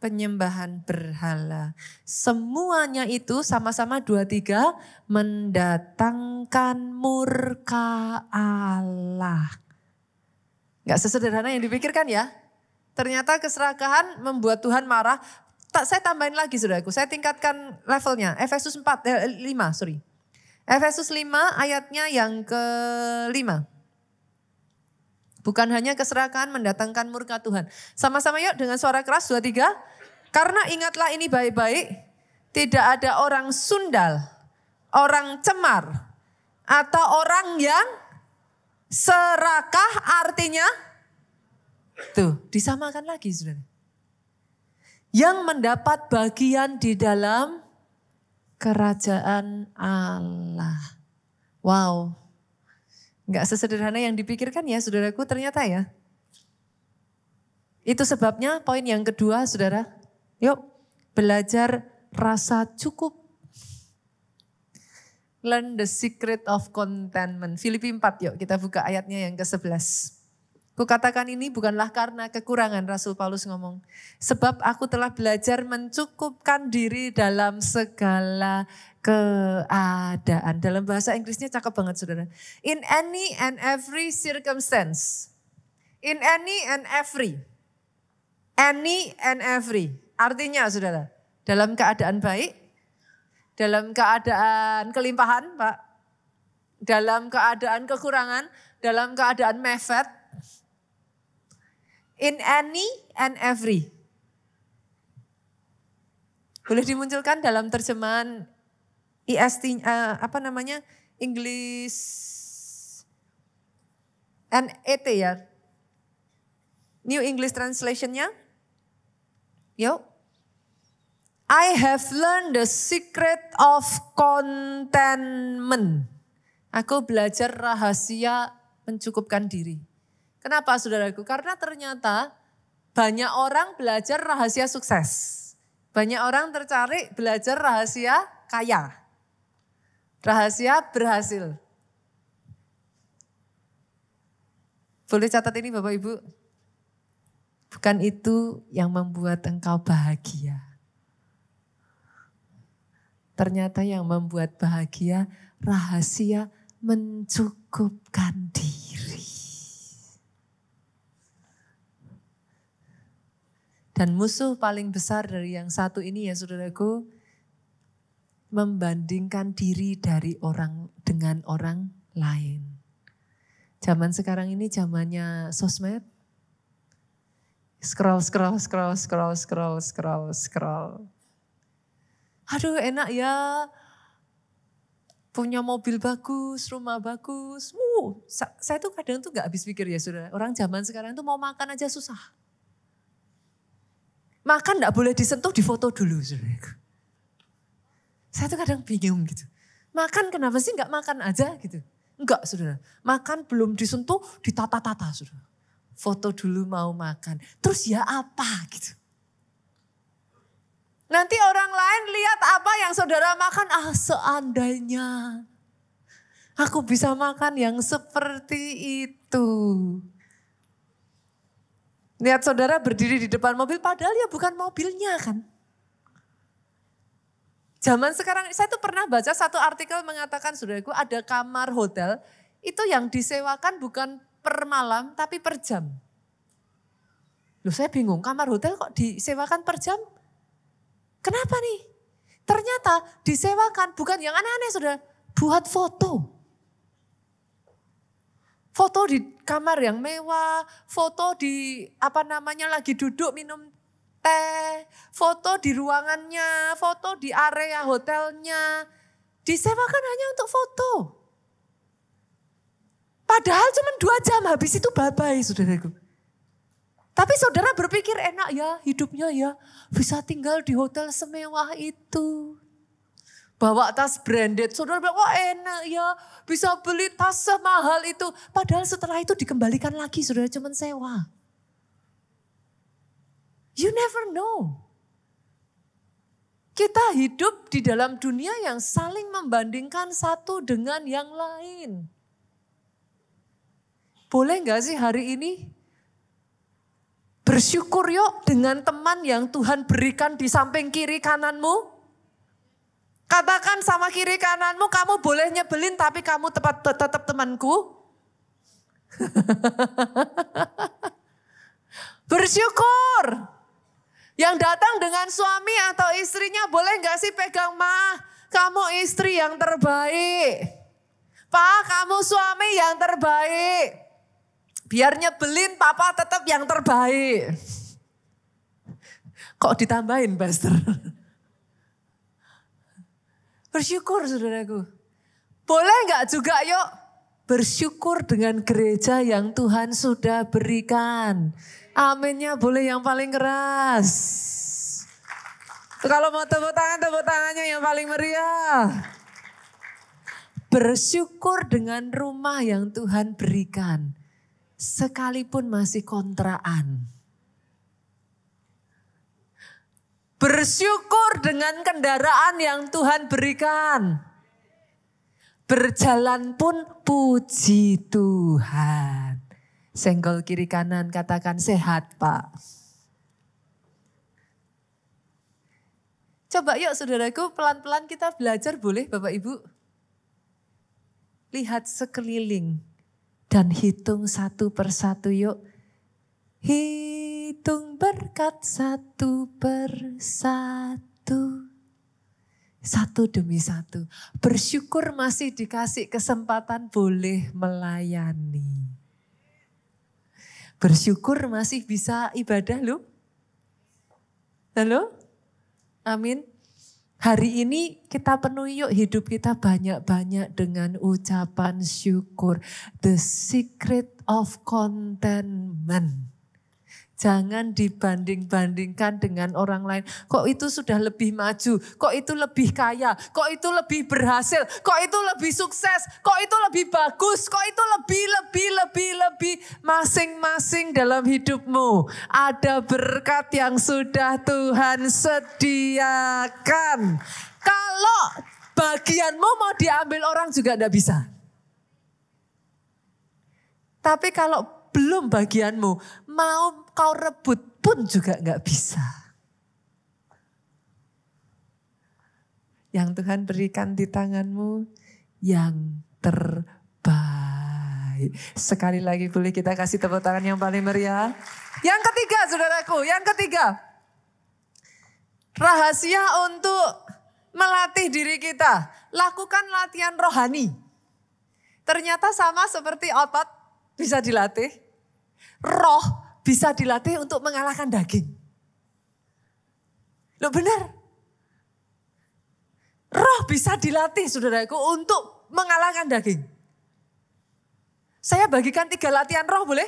penyembahan berhala. Semuanya itu sama-sama 2-3 mendatangkan murka Allah. Gak sesederhana yang dipikirkan ya. Ternyata keserakahan membuat Tuhan marah. Saya tambahin lagi saudaraku, saya tingkatkan levelnya. Efesus 5. Efesus 5 ayatnya yang ke-5. Bukan hanya keserakahan mendatangkan murka Tuhan. Sama-sama yuk dengan suara keras 2-3. Karena ingatlah ini baik-baik. Tidak ada orang sundal, orang cemar, atau orang yang serakah artinya. Tuh disamakan lagi saudara. Yang mendapat bagian di dalam kerajaan Allah. Wow. Enggak sesederhana yang dipikirkan ya saudaraku ternyata ya. Itu sebabnya poin yang kedua saudara. Yuk belajar rasa cukup. Learn the secret of contentment. Filipi 4, yuk kita buka ayatnya yang ke-11. Kukatakan ini bukanlah karena kekurangan, Rasul Paulus ngomong. Sebab aku telah belajar mencukupkan diri dalam segala keadaan. Dalam bahasa Inggrisnya cakep banget saudara. In any and every circumstance. In any and every. Any and every. Artinya saudara, dalam keadaan baik, dalam keadaan kelimpahan Pak, dalam keadaan kekurangan, dalam keadaan mepet, in any and every. Boleh dimunculkan dalam terjemahan IST, English NET ya. New English Translation-nya. Yuk. I have learned the secret of contentment. Aku belajar rahasia mencukupkan diri. Kenapa saudaraku? Karena ternyata banyak orang belajar rahasia sukses. Banyak orang tercari belajar rahasia kaya. Rahasia berhasil. Boleh catat ini Bapak Ibu? Bukan itu yang membuat engkau bahagia. Ternyata yang membuat bahagia rahasia mencukupkan diri. Dan musuh paling besar dari yang satu ini ya saudaraku, membandingkan diri dari orang dengan orang lain. Zaman sekarang ini zamannya sosmed. Scroll. Aduh enak ya, punya mobil bagus, rumah bagus. Saya tuh kadang tuh gak habis pikir ya saudara. Orang zaman sekarang tuh mau makan aja susah. Makan gak boleh disentuh, difoto dulu saudara. Saya tuh kadang bingung gitu. Makan kenapa sih gak makan aja gitu. Enggak saudara, makan belum disentuh, ditata-tata saudara. Foto dulu mau makan, terus ya apa gitu. Nanti orang lain lihat apa yang saudara makan, seandainya aku bisa makan yang seperti itu. Lihat saudara berdiri di depan mobil, padahal ya bukan mobilnya kan. Zaman sekarang, saya tuh pernah baca satu artikel mengatakan saudaraku ada kamar hotel, itu yang disewakan bukan per malam tapi per jam. Loh saya bingung, kamar hotel kok disewakan per jam? Kenapa nih? Ternyata disewakan bukan yang aneh-aneh saudara, buat foto. Foto di kamar yang mewah, foto di lagi duduk minum teh, foto di ruangannya, foto di area hotelnya. Disewakan hanya untuk foto. Padahal cuma 2 jam, habis itu bye-bye saudaraku. Tapi saudara berpikir enak ya hidupnya ya, bisa tinggal di hotel semewah itu. Bawa tas branded, saudara bilang wah enak ya, bisa beli tas semahal itu. Padahal setelah itu dikembalikan lagi saudara, cuma sewa. You never know. Kita hidup di dalam dunia yang saling membandingkan satu dengan yang lain. Boleh gak sih hari ini bersyukur yuk dengan teman yang Tuhan berikan di samping kiri kananmu. Katakan sama kiri kananmu, kamu boleh nyebelin tapi kamu tetap temanku. Bersyukur. Yang datang dengan suami atau istrinya boleh gak sih pegang kamu istri yang terbaik. Pak, kamu suami yang terbaik. Biar nyebelin papa tetap yang terbaik. Kok ditambahin pastor? Bersyukur saudaraku. Boleh gak juga yuk bersyukur dengan gereja yang Tuhan sudah berikan. Aminnya boleh yang paling keras. Kalau mau tepuk tangannya yang paling meriah. Bersyukur dengan rumah yang Tuhan berikan. Sekalipun masih kontraan. Bersyukur dengan kendaraan yang Tuhan berikan. Berjalan pun puji Tuhan. Senggol kiri kanan, katakan sehat Pak. Coba yuk saudaraku, pelan-pelan kita belajar, boleh Bapak Ibu? Lihat sekeliling dan hitung satu persatu yuk. Hitung berkat satu persatu. Satu demi satu. Bersyukur masih dikasih kesempatan boleh melayani. Bersyukur masih bisa ibadah loh. Halo? Amin. Hari ini kita penuhi yuk hidup kita banyak-banyak dengan ucapan syukur. The secret of contentment. Jangan dibanding-bandingkan dengan orang lain. Kok itu sudah lebih maju, kok itu lebih kaya, kok itu lebih berhasil, kok itu lebih sukses, kok itu lebih bagus, kok itu lebih. Masing-masing dalam hidupmu ada berkat yang sudah Tuhan sediakan. Kalau bagianmu mau diambil orang juga tidak bisa. Tapi kalau belum bagianmu, mau kau rebut pun juga gak bisa. Yang Tuhan berikan di tanganmu yang terbaik. Sekali lagi boleh kita kasih tepuk tangan yang paling meriah. Yang ketiga saudaraku, yang ketiga. Rahasia untuk melatih diri kita. Lakukan latihan rohani. Ternyata sama seperti otot bisa dilatih. Roh bisa dilatih untuk mengalahkan daging. Loh benar. Roh bisa dilatih saudaraku untuk mengalahkan daging. Saya bagikan 3 latihan roh boleh?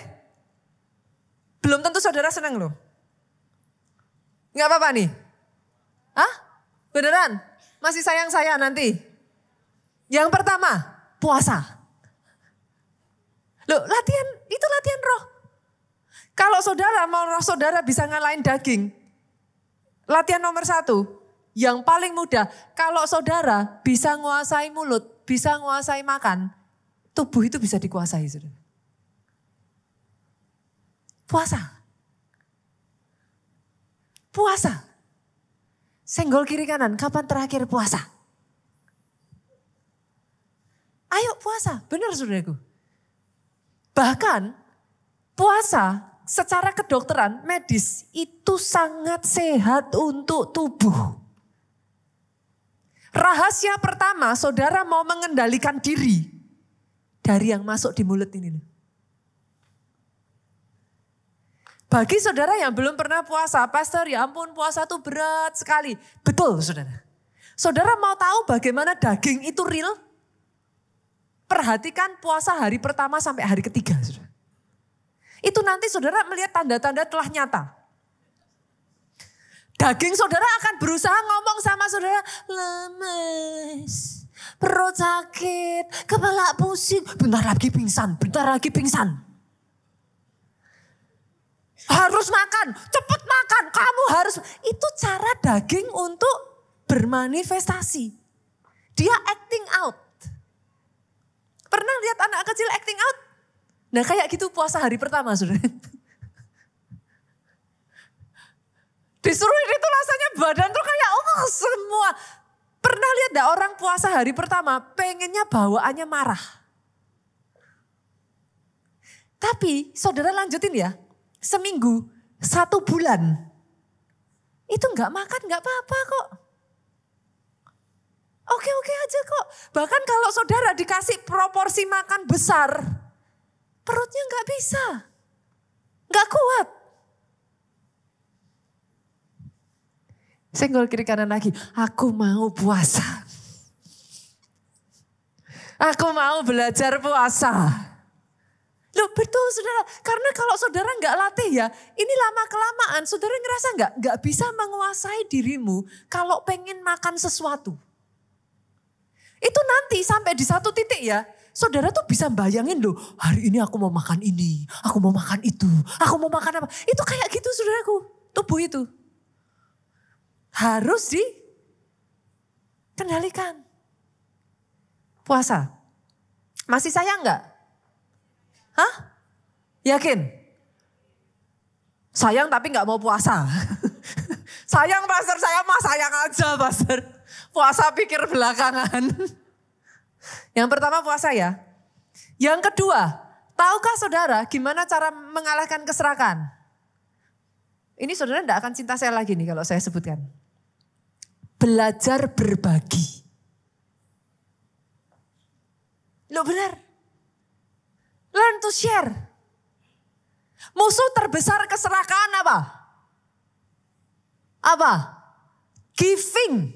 Belum tentu saudara senang loh. Enggak apa-apa nih? Hah? Beneran? Masih sayang saya nanti? Yang pertama, puasa. Loh latihan, itu latihan roh. Kalau saudara mau roh saudara bisa ngalahin daging. Latihan nomor 1, yang paling mudah. Kalau saudara bisa nguasai mulut, bisa nguasai makan, tubuh itu bisa dikuasai. Saudara. Puasa. Puasa. Senggol kiri kanan, kapan terakhir puasa? Ayo puasa, benar saudaraku. Bahkan puasa secara kedokteran medis itu sangat sehat untuk tubuh. Rahasia pertama, saudara mau mengendalikan diri dari yang masuk di mulut ini. Bagi saudara yang belum pernah puasa, pastor ya ampun puasa itu berat sekali. Betul saudara. Saudara mau tahu bagaimana daging itu real? Perhatikan puasa hari pertama sampai hari ketiga. Saudara. Itu nanti saudara melihat tanda-tanda telah nyata. Daging saudara akan berusaha ngomong sama saudara, lemes, perut sakit, kepala pusing, bentar lagi pingsan. Harus makan, cepet makan, kamu harus. Itu cara daging untuk bermanifestasi. Dia acting out. Pernah lihat anak kecil acting out? Nah kayak gitu puasa hari pertama saudara. Disuruh itu rasanya badan tuh kayak semua. Pernah lihat gak orang puasa hari pertama pengennya bawaannya marah. Tapi saudara lanjutin ya. Seminggu, 1 bulan. Itu gak makan gak apa-apa kok. Oke aja kok. Bahkan kalau saudara dikasih proporsi makan besar. Perutnya gak bisa. Gak kuat. Senggol kiri kanan lagi. Aku mau puasa. Aku mau belajar puasa. Loh betul saudara. Karena kalau saudara gak latih ya. Ini lama-kelamaan saudara ngerasa gak bisa menguasai dirimu. Kalau pengen makan sesuatu. Itu nanti sampai di satu titik ya. Saudara tuh bisa bayangin loh, hari ini aku mau makan ini, aku mau makan itu, aku mau makan apa. Itu kayak gitu saudaraku, tubuh itu. harus dikendalikan. Puasa. Masih sayang enggak? Hah? Yakin? Sayang tapi enggak mau puasa. Sayang pastor, saya mah sayang aja pastor. Puasa pikir belakangan. Yang pertama puasa ya. Yang kedua, tahukah saudara gimana cara mengalahkan keserakan? Ini saudara enggak akan cinta saya lagi nih kalau saya sebutkan. Belajar berbagi. Loh benar. Learn to share. Musuh terbesar keserakan apa? Apa? Giving.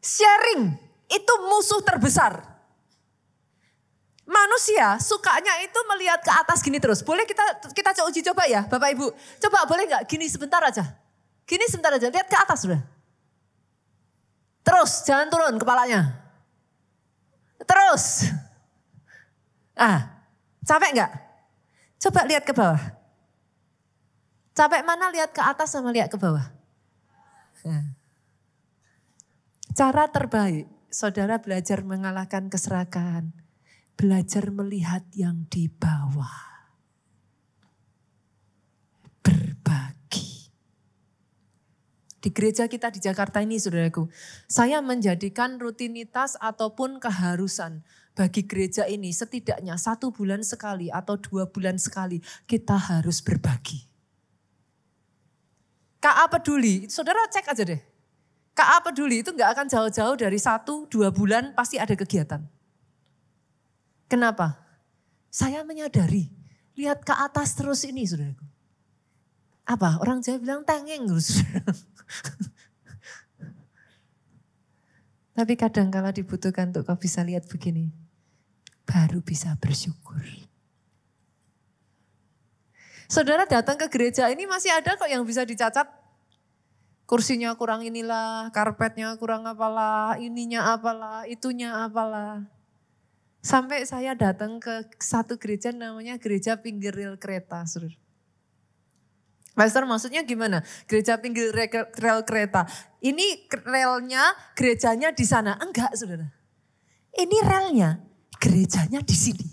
Sharing. Itu musuh terbesar. Manusia sukanya itu melihat ke atas gini terus. Boleh kita uji coba ya Bapak Ibu. Coba boleh gak gini sebentar aja. Gini sebentar aja. Lihat ke atas sudah. Terus jangan turun kepalanya. Terus. Capek gak? Coba lihat ke bawah. Capek mana lihat ke atas sama lihat ke bawah? Cara terbaik saudara belajar mengalahkan keserakan. Belajar melihat yang di bawah. Berbagi. Di gereja kita di Jakarta ini saudaraku. Saya menjadikan rutinitas ataupun keharusan bagi gereja ini setidaknya 1 bulan sekali atau 2 bulan sekali kita harus berbagi. KA Peduli, saudara cek aja deh. KA Peduli itu gak akan jauh-jauh dari 1-2 bulan pasti ada kegiatan. Kenapa? Saya menyadari, lihat ke atas terus ini saudaraku. Apa? Orang Jawa bilang tengeng terus. Tapi kadang kala dibutuhkan untuk kau bisa lihat begini. Baru bisa bersyukur. Saudara datang ke gereja ini masih ada kok yang bisa dicacat. Kursinya kurang inilah, karpetnya kurang apalah, ininya apalah, itunya apalah. Sampai saya datang ke satu gereja namanya gereja pinggir rel kereta. Saudara. Pastor maksudnya gimana? Gereja pinggir rel kereta. Ini relnya, gerejanya di sana. Enggak saudara. Ini relnya, gerejanya di sini.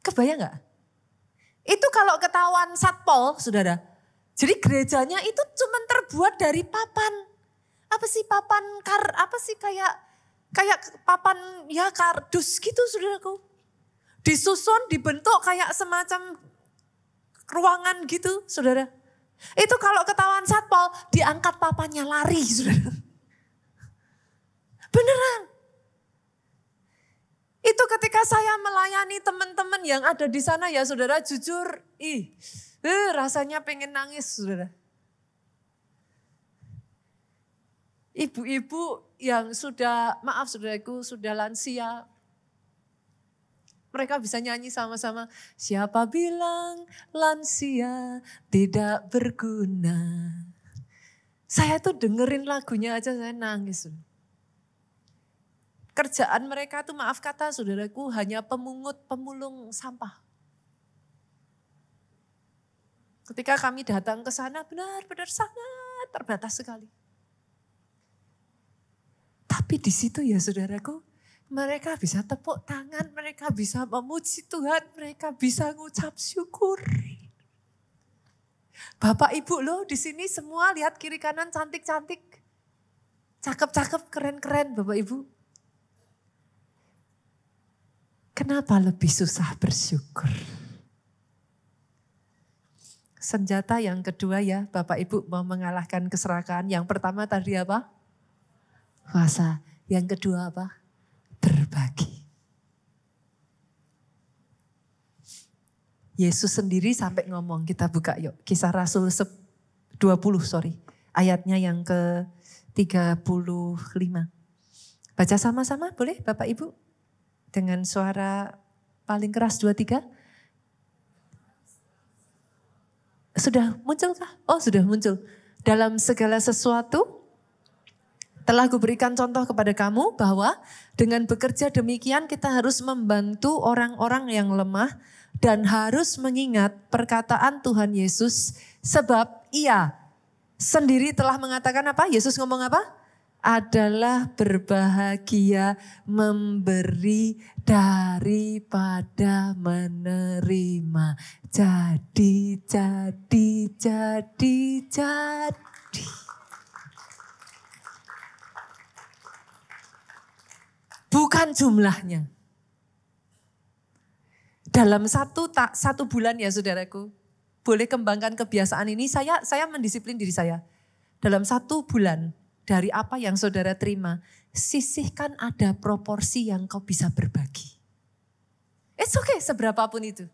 Kebayang enggak? Itu kalau ketahuan satpol saudara. Jadi gerejanya itu cuma terbuat dari papan. Apa sih papan kayak papan ya kardus gitu saudaraku. Disusun, dibentuk kayak semacam ruangan gitu saudara. Itu kalau ketahuan satpol diangkat papannya lari saudara. Beneran. Itu ketika saya melayani teman-teman yang ada di sana ya saudara jujur. Rasanya pengen nangis saudara. Ibu-ibu yang sudah maaf saudaraku sudah lansia. Mereka bisa nyanyi sama-sama. Siapa bilang lansia tidak berguna. Saya tuh dengerin lagunya aja saya nangis. Kerjaan mereka tuh maaf kata saudaraku hanya pemulung sampah. Ketika kami datang ke sana benar-benar sangat terbatas sekali. Tapi di situ ya saudaraku. Mereka bisa tepuk tangan, mereka bisa memuji Tuhan, mereka bisa ngucap syukur. Bapak Ibu loh di sini semua lihat kiri kanan cantik-cantik. Cakep-cakep, keren-keren Bapak Ibu. Kenapa lebih susah bersyukur? Senjata yang kedua ya Bapak Ibu mau mengalahkan keserakan. Yang pertama tadi apa? Puasa. Yang kedua apa? Berbagi. Yesus sendiri sampai ngomong, kita buka yuk. Kisah Rasul 20 ayatnya yang ke-35. Baca sama-sama boleh Bapak Ibu? Dengan suara paling keras 2-3. Sudah munculkah? Oh sudah muncul. Dalam segala sesuatu telah kuberikan contoh kepada kamu bahwa dengan bekerja demikian kita harus membantu orang-orang yang lemah dan harus mengingat perkataan Tuhan Yesus sebab ia sendiri telah mengatakan apa? Yesus ngomong apa? Adalah berbahagia memberi daripada menerima. Jadi. Bukan jumlahnya. Dalam satu bulan ya saudaraku, boleh kembangkan kebiasaan ini. Saya mendisiplin diri saya. Dalam 1 bulan dari apa yang saudara terima, sisihkan ada proporsi yang kau bisa berbagi. It's okay, seberapapun itu.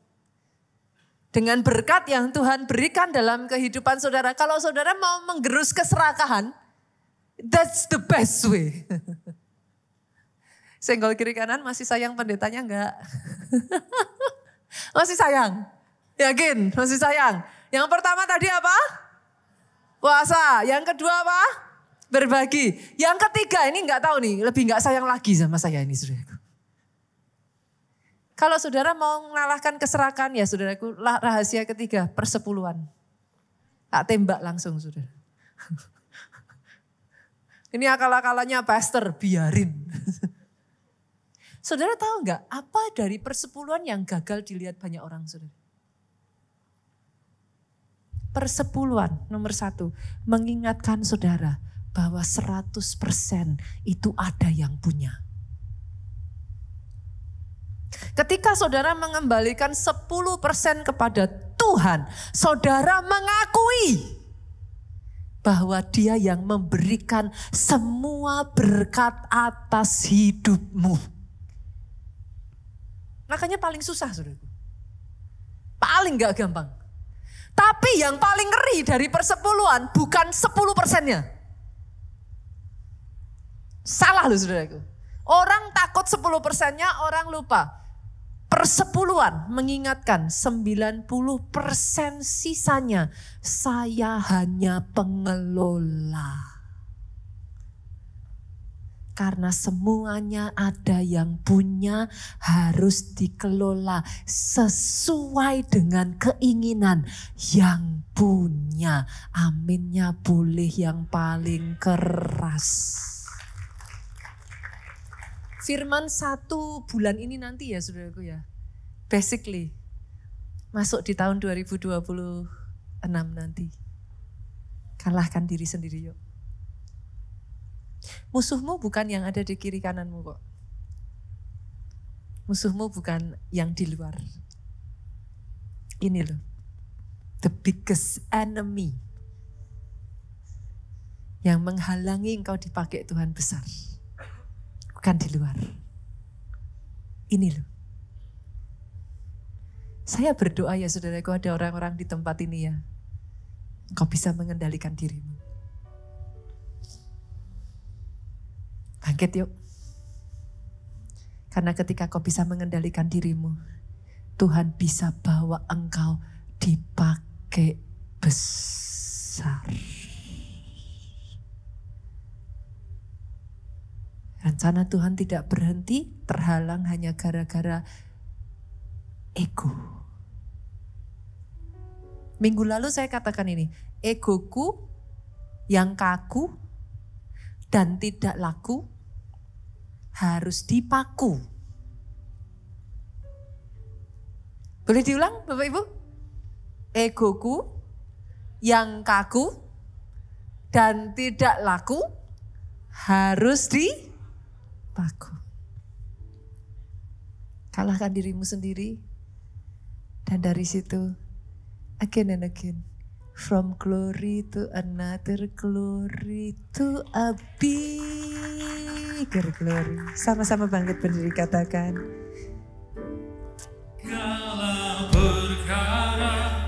Dengan berkat yang Tuhan berikan dalam kehidupan saudara, kalau saudara mau menggerus keserakahan, that's the best way. Senggol kiri kanan, masih sayang pendetanya enggak? Masih sayang? Yakin? Masih sayang? Yang pertama tadi apa? Puasa. Yang kedua apa? Berbagi. Yang ketiga ini enggak tahu nih, lebih enggak sayang lagi sama saya ini saudaraku. Kalau saudara mau mengalahkan keserakahan ya saudaraku, rahasia ketiga, persepuluhan. Tak tembak langsung saudara. Ini akal-akalannya pastor, biarin. Saudara tahu enggak apa dari persepuluhan yang gagal dilihat banyak orang saudara? Persepuluhan nomor 1, mengingatkan saudara bahwa 100% itu ada yang punya. Ketika saudara mengembalikan 10% kepada Tuhan, saudara mengakui bahwa Dia yang memberikan semua berkat atas hidupmu. Makanya paling susah saudaraku. Paling gak gampang. Tapi yang paling ngeri dari persepuluhan bukan 10%-nya. Salah loh saudaraku. Orang takut 10%-nya, orang lupa. Persepuluhan mengingatkan 90% sisanya saya hanya pengelola. Karena semuanya ada yang punya, harus dikelola sesuai dengan keinginan yang punya. Aminnya boleh yang paling keras. Firman 1 bulan ini nanti ya saudaraku ya. Basically masuk di tahun 2026 nanti. Kalahkan diri sendiri yuk. Musuhmu bukan yang ada di kiri kananmu kok. Musuhmu bukan yang di luar. Ini loh. The biggest enemy. Yang menghalangi engkau dipakai Tuhan besar. Bukan di luar. Ini loh. Saya berdoa ya saudaraku, ada orang-orang di tempat ini ya. Engkau bisa mengendalikan dirimu. Bangkit yuk. Karena ketika kau bisa mengendalikan dirimu, Tuhan bisa bawa engkau dipakai besar. Rencana Tuhan tidak berhenti, terhalang hanya gara-gara ego. Minggu lalu saya katakan ini, egoku yang kaku dan tidak laku harus dipaku. Boleh diulang Bapak Ibu? Egoku yang kaku dan tidak laku harus dipaku. Kalahkan dirimu sendiri dan dari situ again and again. From glory to another glory to a bigger glory. Sama-sama bangkit berdiri katakan. Segala perkara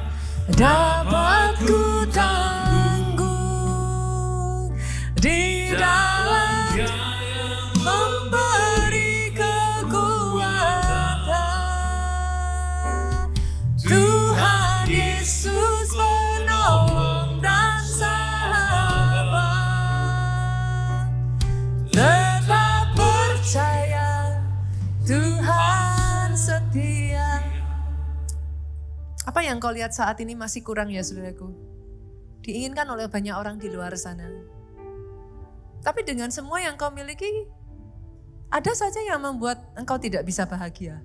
dapat ku tanggung di dalam memberi kekuatan. Tuhan Yesus penolong dan sahabat. Tetap percaya Tuhan setia. Apa yang kau lihat saat ini masih kurang ya saudaraku? diinginkan oleh banyak orang di luar sana. Tapi dengan semua yang kau miliki, ada saja yang membuat engkau tidak bisa bahagia.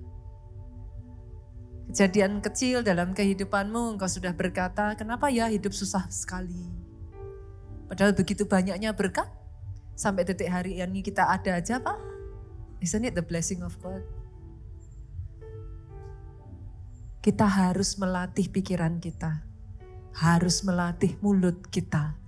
Kejadian kecil dalam kehidupanmu, engkau sudah berkata, kenapa ya hidup susah sekali. Padahal begitu banyaknya berkat, sampai detik hari ini kita ada aja Pak. Isn't it the blessing of God? Kita harus melatih pikiran kita, harus melatih mulut kita,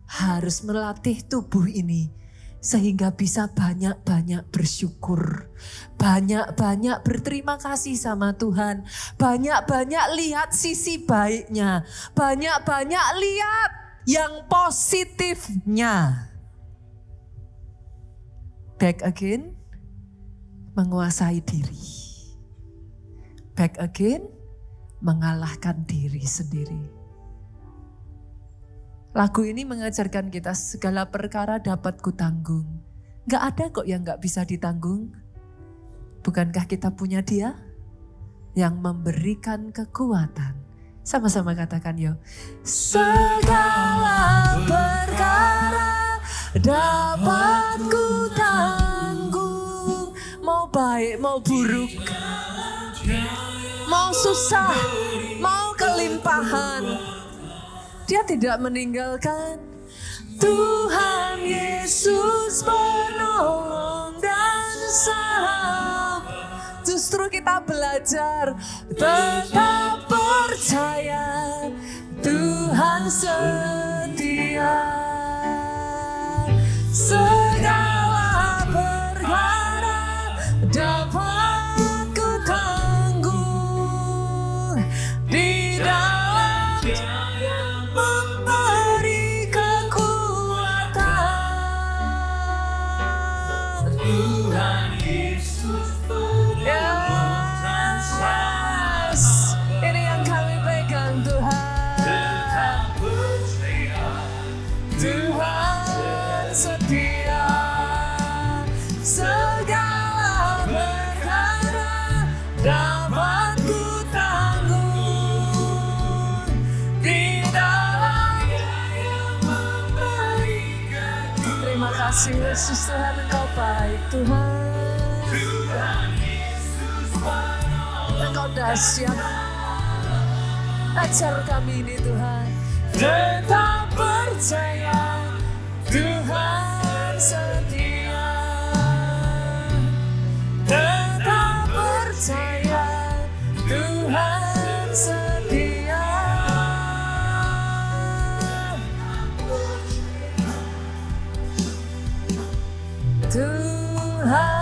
harus melatih tubuh ini sehingga bisa banyak-banyak bersyukur, banyak-banyak berterima kasih sama Tuhan, banyak-banyak lihat sisi baiknya, banyak-banyak lihat yang positifnya. Back again, menguasai diri. Back again, mengalahkan diri sendiri. Lagu ini mengajarkan kita segala perkara dapat kutanggung. Gak ada kok yang gak bisa ditanggung. Bukankah kita punya Dia yang memberikan kekuatan? Sama-sama katakan yuk. Segala perkara dapat kutanggung. Mau baik, mau buruk, mau susah, mau kelimpahan. Dia tidak meninggalkan. Tuhan Yesus penolong dan sahabat. Justru kita belajar tetap percaya Tuhan setia. Segala perkara dapat kutanggung di dalam memberi kekuatan. Tuhan Yesus penolong dan sahabat. Ini yang kami pegang Tuhan. Tetap percaya Tuhan setia. Segala perkara dapat kutanggung di dalam-Nya yang memberikan. Terima kasih Yesus, Tuhan Engkau baik Tuhan. Tuhan Yesus Engkau dahsyat. Ajar kami ini Tuhan. Tetap percaya Tuhan setia. Tetap percaya Tuhan setia. Tuhan